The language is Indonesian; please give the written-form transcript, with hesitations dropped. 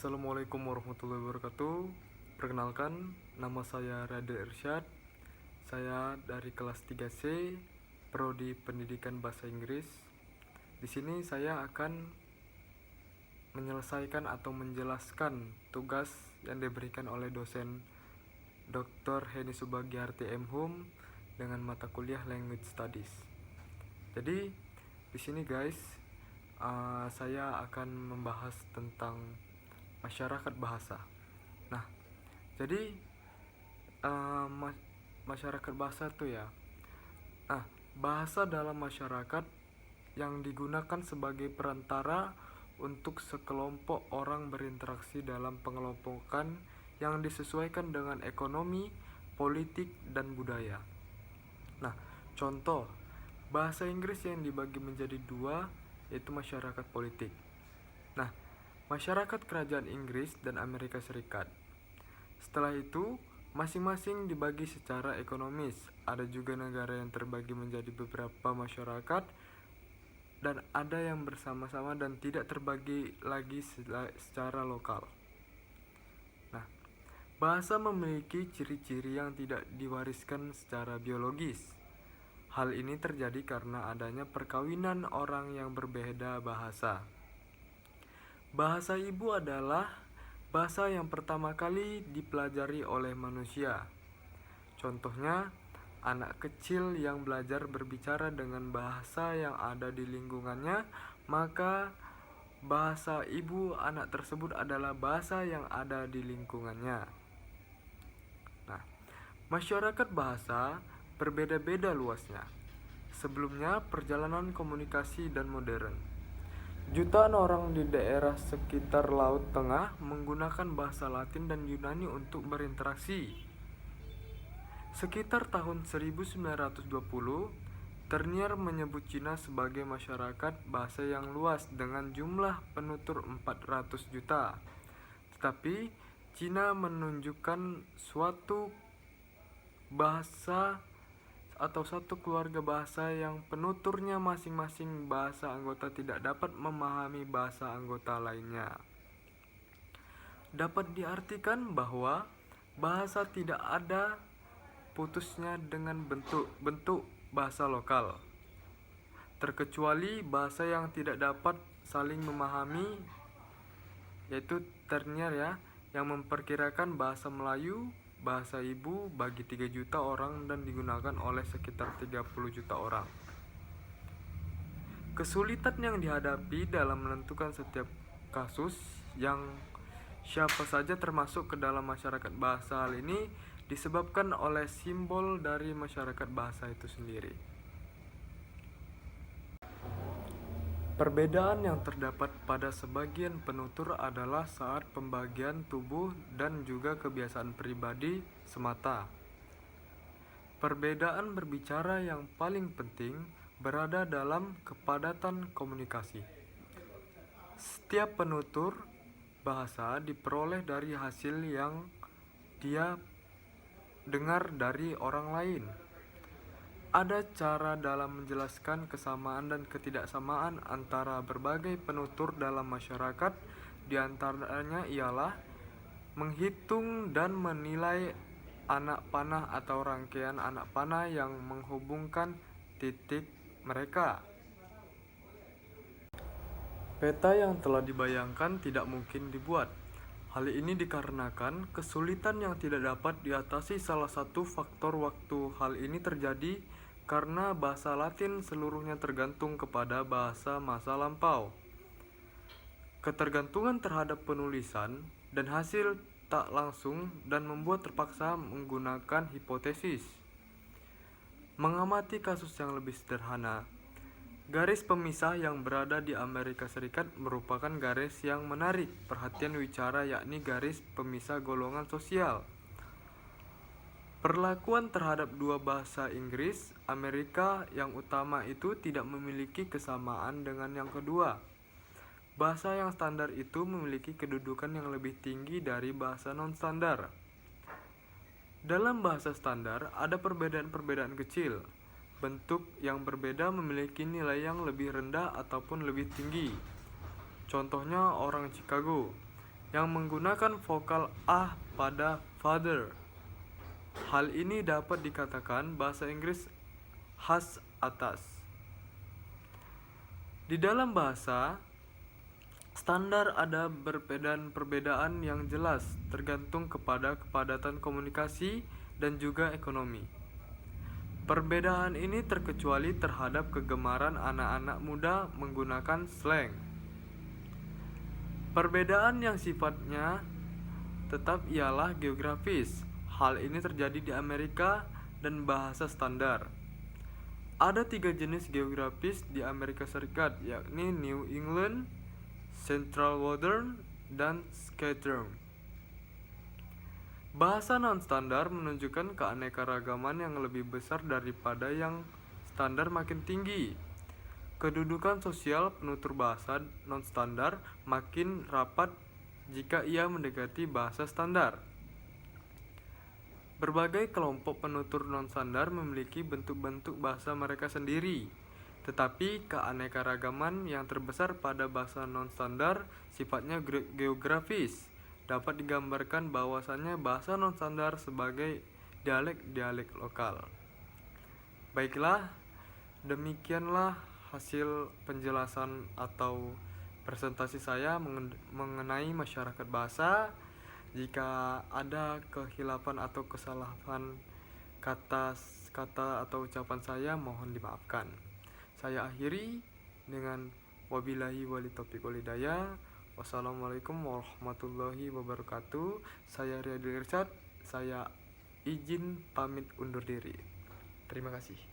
Assalamualaikum warahmatullahi wabarakatuh. Perkenalkan, nama saya Rade Irsyad. Saya dari kelas 3C, Prodi Pendidikan Bahasa Inggris. Di sini saya akan menyelesaikan atau menjelaskan tugas yang diberikan oleh dosen Dr. Heni Subagiarti M.Hum dengan mata kuliah Language Studies. Jadi, di sini guys, saya akan membahas tentang masyarakat bahasa. Nah, jadi masyarakat bahasa tuh ya. Nah, bahasa dalam masyarakat yang digunakan sebagai perantara untuk sekelompok orang berinteraksi dalam pengelompokan yang disesuaikan dengan ekonomi, politik, dan budaya. Nah, contoh bahasa Inggris yang dibagi menjadi dua, yaitu masyarakat politik. Nah, masyarakat kerajaan Inggris dan Amerika Serikat. Setelah itu, masing-masing dibagi secara ekonomis. Ada juga negara yang terbagi menjadi beberapa masyarakat, dan ada yang bersama-sama dan tidak terbagi lagi secara lokal. Nah, bahasa memiliki ciri-ciri yang tidak diwariskan secara biologis. Hal ini terjadi karena adanya perkawinan orang yang berbeda bahasa. Bahasa ibu adalah bahasa yang pertama kali dipelajari oleh manusia. Contohnya, anak kecil yang belajar berbicara dengan bahasa yang ada di lingkungannya, maka bahasa ibu anak tersebut adalah bahasa yang ada di lingkungannya. Nah, masyarakat bahasa berbeda-beda luasnya. Sebelumnya, perjalanan komunikasi dan modern. Jutaan orang di daerah sekitar Laut Tengah menggunakan bahasa Latin dan Yunani untuk berinteraksi. Sekitar tahun 1920, Ternier menyebut Cina sebagai masyarakat bahasa yang luas dengan jumlah penutur 400 juta. Tetapi, Cina menunjukkan suatu bahasa atau satu keluarga bahasa yang penuturnya masing-masing bahasa anggota tidak dapat memahami bahasa anggota lainnya. Dapat diartikan bahwa bahasa tidak ada putusnya dengan bentuk-bentuk bahasa lokal, terkecuali bahasa yang tidak dapat saling memahami, yaitu Ternier ya, yang memperkirakan bahasa Melayu bahasa ibu bagi 3 juta orang dan digunakan oleh sekitar 30 juta orang. Kesulitan yang dihadapi dalam menentukan setiap kasus yang siapa saja termasuk ke dalam masyarakat bahasa, hal ini disebabkan oleh simbol dari masyarakat bahasa itu sendiri. Perbedaan yang terdapat pada sebagian penutur adalah saat pembagian tubuh dan juga kebiasaan pribadi semata. Perbedaan berbicara yang paling penting berada dalam kepadatan komunikasi. Setiap penutur bahasa diperoleh dari hasil yang dia dengar dari orang lain. Ada cara dalam menjelaskan kesamaan dan ketidaksamaan antara berbagai penutur dalam masyarakat. Di antaranya ialah menghitung dan menilai anak panah atau rangkaian anak panah yang menghubungkan titik mereka. Peta yang telah dibayangkan tidak mungkin dibuat. Hal ini dikarenakan kesulitan yang tidak dapat diatasi. Salah satu faktor waktu hal ini terjadi karena bahasa Latin seluruhnya tergantung kepada bahasa masa lampau. Ketergantungan terhadap penulisan dan hasil tak langsung dan membuat terpaksa menggunakan hipotesis. Mengamati kasus yang lebih sederhana, garis pemisah yang berada di Amerika Serikat merupakan garis yang menarik perhatian wicara, yakni garis pemisah golongan sosial. Perlakuan terhadap dua bahasa Inggris Amerika yang utama itu tidak memiliki kesamaan dengan yang kedua. Bahasa yang standar itu memiliki kedudukan yang lebih tinggi dari bahasa non-standar. Dalam bahasa standar ada perbedaan-perbedaan kecil. Bentuk yang berbeda memiliki nilai yang lebih rendah ataupun lebih tinggi. Contohnya orang Chicago. yang menggunakan vokal ah pada father. Hal ini dapat dikatakan bahasa Inggris khas atas. Di dalam bahasa standar ada perbedaan yang jelas tergantung kepada kepadatan komunikasi dan juga ekonomi. Perbedaan ini terkecuali terhadap kegemaran anak-anak muda menggunakan slang. Perbedaan yang sifatnya tetap ialah geografis. Hal ini terjadi di Amerika dan bahasa standar. Ada 3 jenis geografis di Amerika Serikat, yakni New England, Central Northern, dan Southern. Bahasa non-standar menunjukkan keanekaragaman yang lebih besar daripada yang standar makin tinggi. Kedudukan sosial penutur bahasa non-standar makin rapat jika ia mendekati bahasa standar. Berbagai kelompok penutur non-standar memiliki bentuk-bentuk bahasa mereka sendiri, tetapi keanekaragaman yang terbesar pada bahasa non-standar sifatnya geografis. Dapat digambarkan bahwasannya bahasa non-standar sebagai dialek-dialek lokal. Baiklah, demikianlah hasil penjelasan atau presentasi saya mengenai masyarakat bahasa. Jika ada kehilapan atau kesalahan kata atau ucapan saya, mohon dimaafkan. Saya akhiri dengan wabillahi walitaufiq walhidayah. Wassalamualaikum warahmatullahi wabarakatuh. Saya Riyadil Irsyad. Saya izin pamit undur diri. Terima kasih.